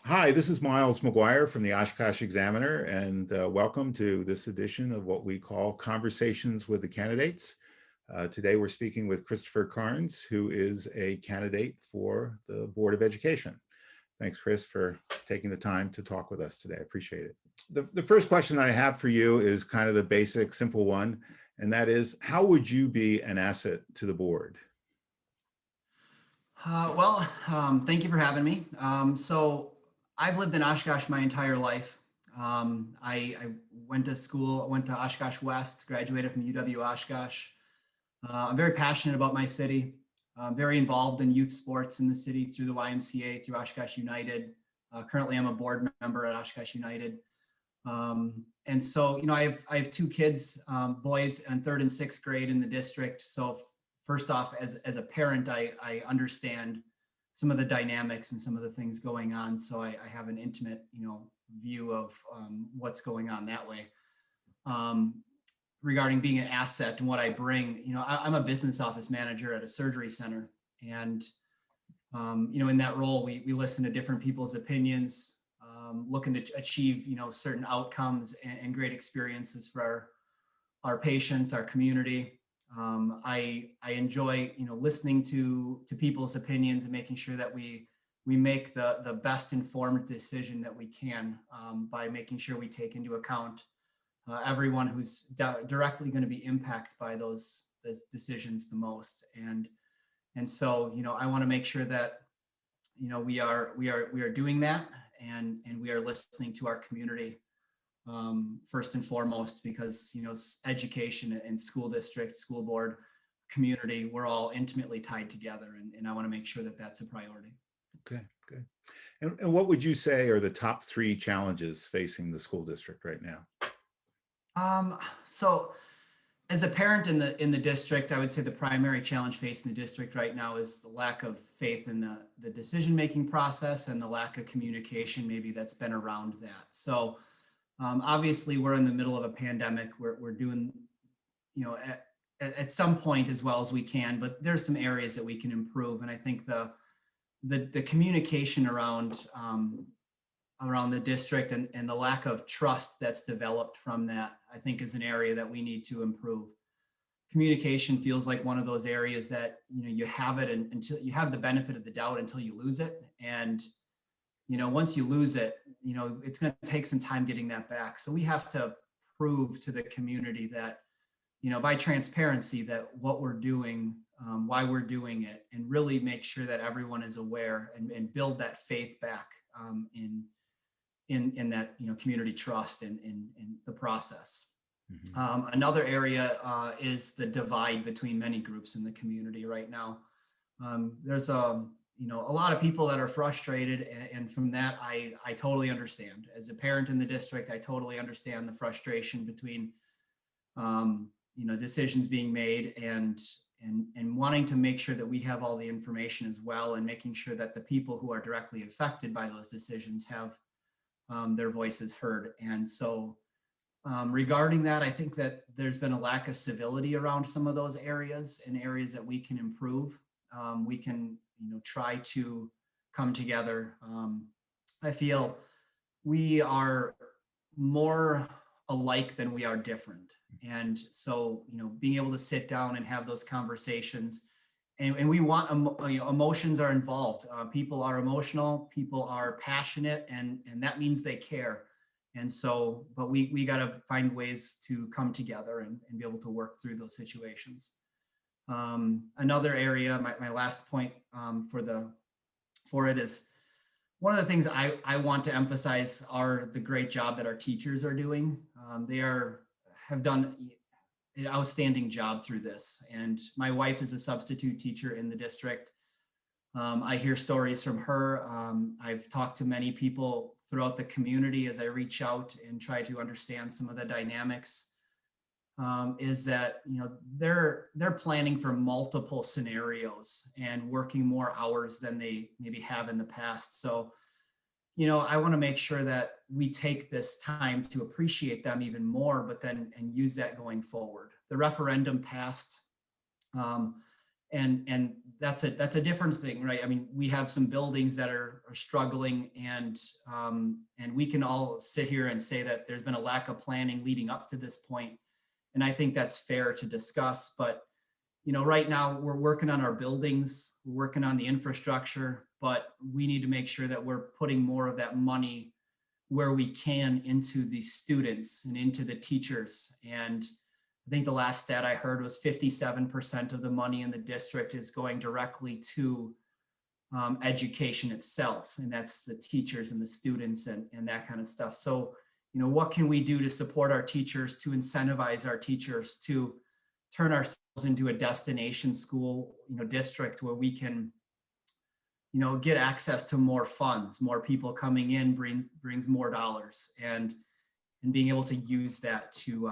Hi, this is Miles McGuire from the Oshkosh Examiner, and welcome to this edition of what we call Conversations with the Candidates. Today we're speaking with Kristopher Karns, who is a candidate for the Board of Education. Thanks, Chris, for taking the time to talk with us today. I appreciate it. The first question that I have for you is kind of the basic, simple one, and that is, how would you be an asset to the board? Thank you for having me. So I've lived in Oshkosh my entire life. I went to school, I went to Oshkosh West, graduated from UW Oshkosh. I'm very passionate about my city, very involved in youth sports in the city through the YMCA, through Oshkosh United. Currently, I'm a board member at Oshkosh United. I have two kids, boys in third and sixth grade in the district. So first off, as a parent, I understand some of the dynamics and some of the things going on. So I have an intimate, view of what's going on that way. Regarding being an asset and what I bring, I'm a business office manager at a surgery center. And, in that role, we listen to different people's opinions, looking to achieve, certain outcomes and great experiences for our patients, our community. I enjoy, listening to people's opinions and making sure that we make the best informed decision that we can, by making sure we take into account everyone who's directly going to be impacted by those decisions the most. And so I want to make sure that we are doing that, and we are listening to our community, first and foremost, because education and school district, school board, community, we're all intimately tied together, and I want to make sure that that's a priority. Okay, good. And what would you say are the top three challenges facing the school district right now? So as a parent in the district, I would say the primary challenge facing the district right now is the lack of faith in the decision-making process and the lack of communication maybe that's been around that. So obviously we're in the middle of a pandemic. We're doing, at some point as well as we can, but there's some areas that we can improve. And I think the communication around the district and the lack of trust that's developed from that, I think, is an area that we need to improve. Communication feels like one of those areas that you have it until you have the benefit of the doubt until you lose it. And once you lose it, it's going to take some time getting that back. So we have to prove to the community that by transparency, that what we're doing, why we're doing it, and really make sure that everyone is aware, and build that faith back, in that community trust in the process. Mm-hmm. Another area is the divide between many groups in the community right now. There's a lot of people that are frustrated, and from that I totally understand. As a parent in the district, I totally understand the frustration between decisions being made, and wanting to make sure that we have all the information as well, and making sure that the people who are directly affected by those decisions have their voices heard. And so regarding that, I think that there's been a lack of civility around some of those areas, and areas that we can improve. We can try to come together. I feel we are more alike than we are different. And so, being able to sit down and have those conversations, and we want, emotions are involved. People are emotional, people are passionate, and that means they care. And so, but we got to find ways to come together and be able to work through those situations. Another area, my last point for it is, one of the things I want to emphasize are the great job that our teachers are doing. They have done an outstanding job through this. And my wife is a substitute teacher in the district. I hear stories from her. I've talked to many people throughout the community as I reach out and try to understand some of the dynamics. Is that they're planning for multiple scenarios and working more hours than they maybe have in the past. So I want to make sure that we take this time to appreciate them even more, but then and use that going forward. The referendum passed. and that's a different thing, right? I mean, we have some buildings that are struggling, and we can all sit here and say that there's been a lack of planning leading up to this point, and I think that's fair to discuss. But right now we're working on our buildings, we're working on the infrastructure, but we need to make sure that we're putting more of that money where we can into the students and into the teachers. And I think the last stat I heard was 57% of the money in the district is going directly to education itself. And that's the teachers and the students and that kind of stuff. So, what can we do to support our teachers, to incentivize our teachers, to turn ourselves into a destination school, district where we can, get access to more funds, more people coming in brings more dollars, and being able to use that to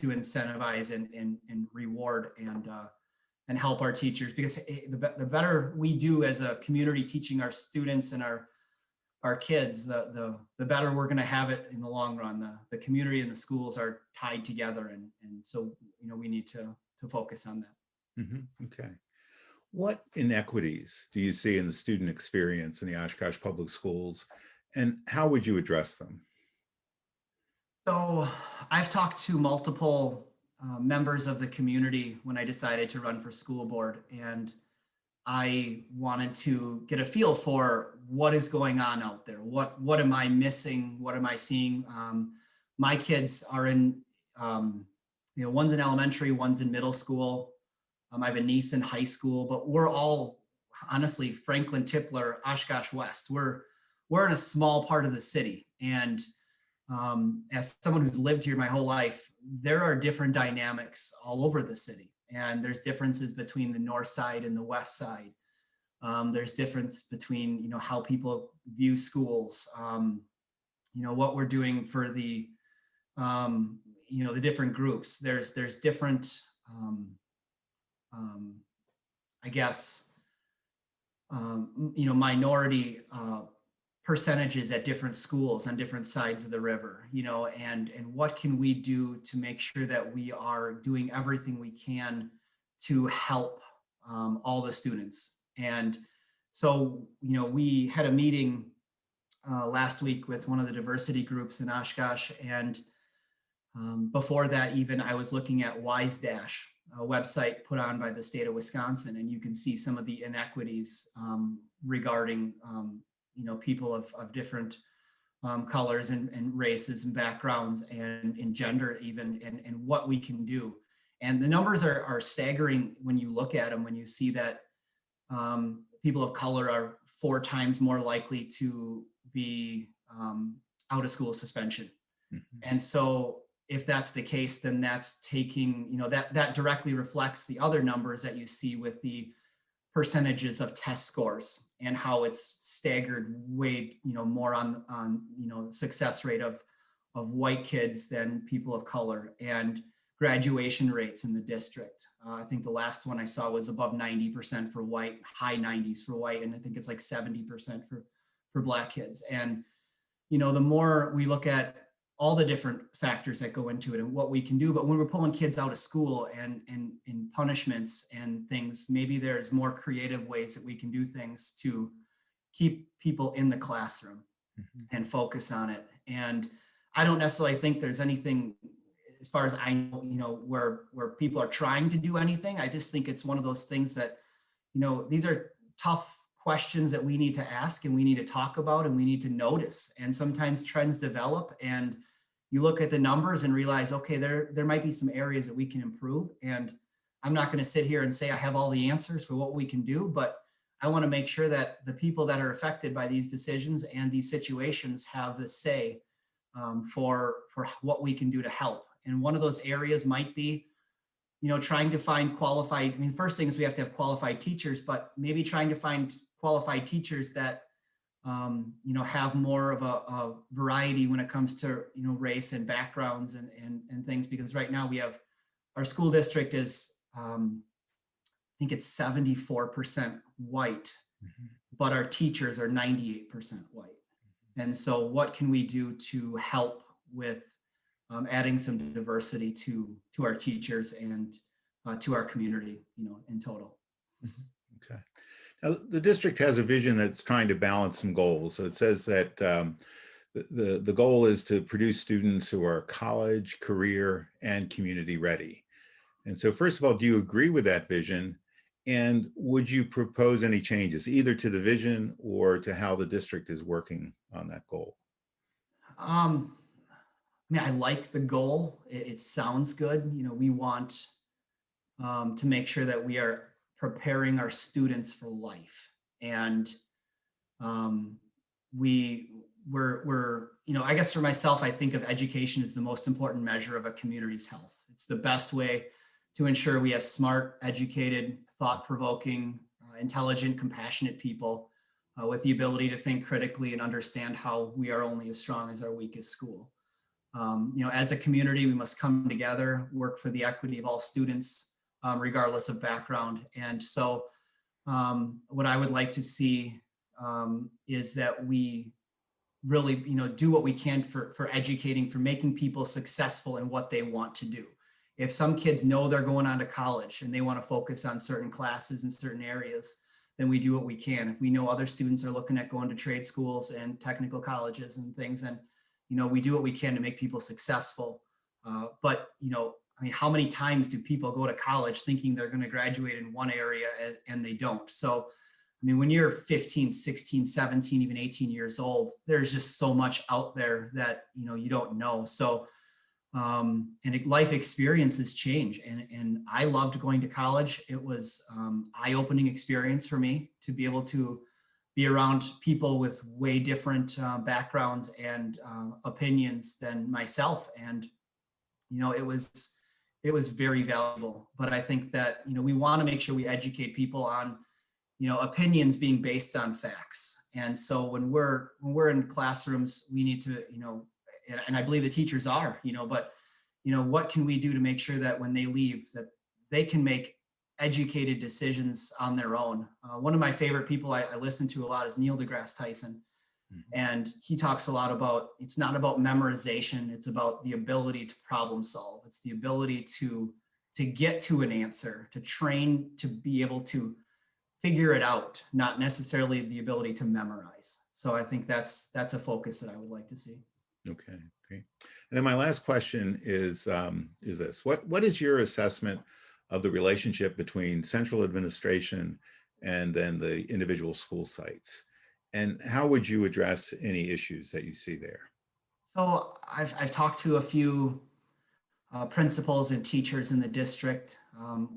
incentivize and reward and help our teachers, because the better we do as a community teaching our students and our kids, the better we're going to have it in the long run. The community and the schools are tied together, and so we need to focus on that. Okay. What inequities do you see in the student experience in the Oshkosh Public Schools, and how would you address them? So I've talked to multiple members of the community when I decided to run for school board, and I wanted to get a feel for what is going on out there. What am I missing? What am I seeing? My kids are in, one's in elementary, one's in middle school. I have a niece in high school, but we're all, honestly, Franklin, Tipler, Oshkosh West. We're in a small part of the city, and as someone who's lived here my whole life, there are different dynamics all over the city, and there's differences between the north side and the west side. There's difference between how people view schools, what we're doing for the the different groups. There's different I guess minority percentages at different schools on different sides of the river, and what can we do to make sure that we are doing everything we can to help all the students. And so, we had a meeting last week with one of the diversity groups in Oshkosh, and before that, even I was looking at Wise Dash, a website put on by the state of Wisconsin, and you can see some of the inequities regarding people of different colors and races and backgrounds and in gender even, and what we can do. And the numbers are staggering when you look at them, when you see that people of color are 4 times more likely to be out of school suspension. And so if that's the case, then that's taking, that directly reflects the other numbers that you see with the percentages of test scores and how it's staggered way, more on success rate of white kids than people of color, and graduation rates in the district. I think the last one I saw was above 90% for white, high 90s for white, and I think it's like 70% for black kids. And the more we look at all the different factors that go into it and what we can do, but when we're pulling kids out of school and punishments and things, maybe there's more creative ways that we can do things to keep people in the classroom and focus on it. And I don't necessarily think there's anything, as far as I know, where people are trying to do anything. I just think it's one of those things that, these are tough questions that we need to ask and we need to talk about and we need to notice. And sometimes trends develop and you look at the numbers and realize, okay, there might be some areas that we can improve. And I'm not going to sit here and say I have all the answers for what we can do, but I want to make sure that the people that are affected by these decisions and these situations have the say for what we can do to help. And one of those areas might be, trying to find qualified, first thing is we have to have qualified teachers, but maybe trying to find qualified teachers that, have more of a variety when it comes to, race and backgrounds and things, because right now we have, our school district is, I think it's 74% white, but our teachers are 98% white. And so what can we do to help with adding some diversity to our teachers and to our community, in total? Okay. Now, the district has a vision that's trying to balance some goals. So it says that the goal is to produce students who are college, career, and community ready. And so, first of all, do you agree with that vision? And would you propose any changes, either to the vision or to how the district is working on that goal? Um, I mean, I like the goal. It sounds good. We want to make sure that we are preparing our students for life, and um, we we're I guess for myself, I think of education as the most important measure of a community's health. It's the best way to ensure we have smart, educated, thought-provoking, intelligent, compassionate people with the ability to think critically and understand how we are only as strong as our weakest school. As a community, we must come together, work for the equity of all students, regardless of background. And so, what I would like to see is that we really, do what we can for educating, for making people successful in what they want to do. If some kids know they're going on to college and they want to focus on certain classes in certain areas, then we do what we can. If we know other students are looking at going to trade schools and technical colleges and things, then we do what we can to make people successful. But I mean, how many times do people go to college thinking they're going to graduate in one area and they don't? So I mean, when you're 15, 16, 17, even 18 years old, there's just so much out there that, you don't know. So, and life experiences change. And I loved going to college. It was eye-opening experience for me to be able to be around people with way different backgrounds and opinions than myself. And, it was very valuable. But I think that, we want to make sure we educate people on opinions being based on facts. And so when we're in classrooms, we need to, and I believe the teachers are, but what can we do to make sure that when they leave, that they can make educated decisions on their own? One of my favorite people I listen to a lot is Neil deGrasse Tyson. Mhm. And he talks a lot about, it's not about memorization, it's about the ability to problem solve. It's the ability to get to an answer, to train to be able to figure it out, not necessarily the ability to memorize. So I think that's a focus that I would like to see. Okay, great. And then my last question is this: what is your assessment of the relationship between central administration and then the individual school sites? And how would you address any issues that you see there? So I've talked to a few principals and teachers in the district.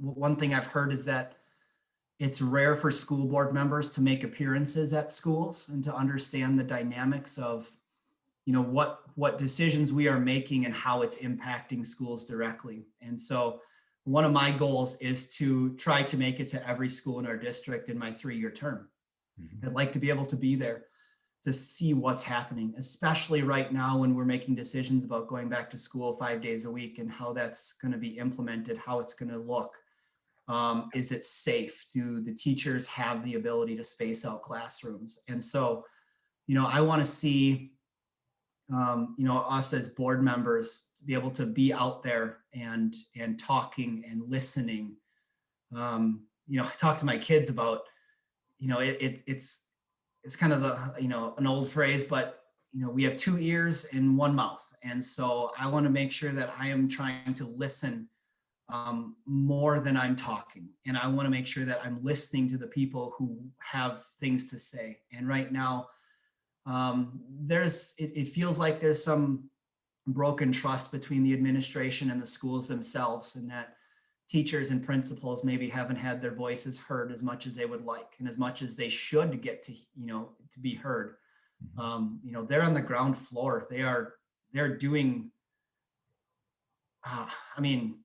One thing I've heard is that it's rare for school board members to make appearances at schools and to understand the dynamics of what decisions we are making and how it's impacting schools directly. And so one of my goals is to try to make it to every school in our district in my 3-year term. Mhm. I'd like to be able to be there to see what's happening, especially right now when we're making decisions about going back to school 5 days a week and how that's going to be implemented, how it's going to look. Is it safe? Do the teachers have the ability to space out classrooms? And so, I want to see, us as board members to be able to be out there and talking and listening. I talk to my kids about, it's kind of an old phrase, but we have 2 ears and one mouth, and so I want to make sure that I am trying to listen more than I'm talking. And I want to make sure that I'm listening to the people who have things to say. And right now, it feels like there's some broken trust between the administration and the schools themselves, and that teachers and principals maybe haven't had their voices heard as much as they would like and as much as they should get to, to be heard. They're on the ground floor. They're doing, I mean,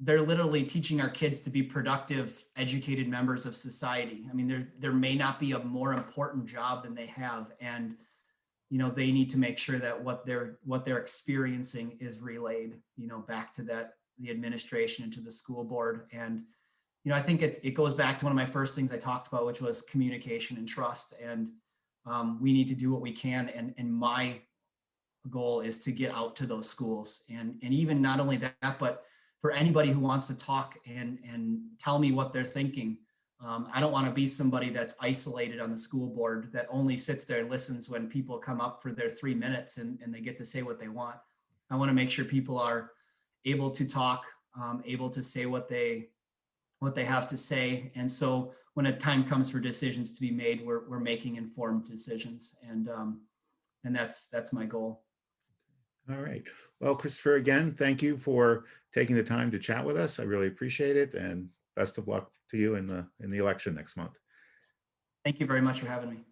they're literally teaching our kids to be productive, educated members of society. I mean, there may not be a more important job than they have, and they need to make sure that what they're experiencing is relayed, back to the administration and to the school board. And I think it goes back to one of my first things I talked about, which was communication and trust. And we need to do what we can. And my goal is to get out to those schools, and even not only that, but for anybody who wants to talk and tell me what they're thinking. I don't want to be somebody that's isolated on the school board that only sits there and listens when people come up for their 3 minutes and they get to say what they want. I want to make sure people are able to talk, able to say what they have to say. And so when a time comes for decisions to be made, we're making informed decisions. And that's my goal. All right. Well, Christopher, again, thank you for taking the time to chat with us. I really appreciate it, and best of luck to you in the election next month. Thank you very much for having me.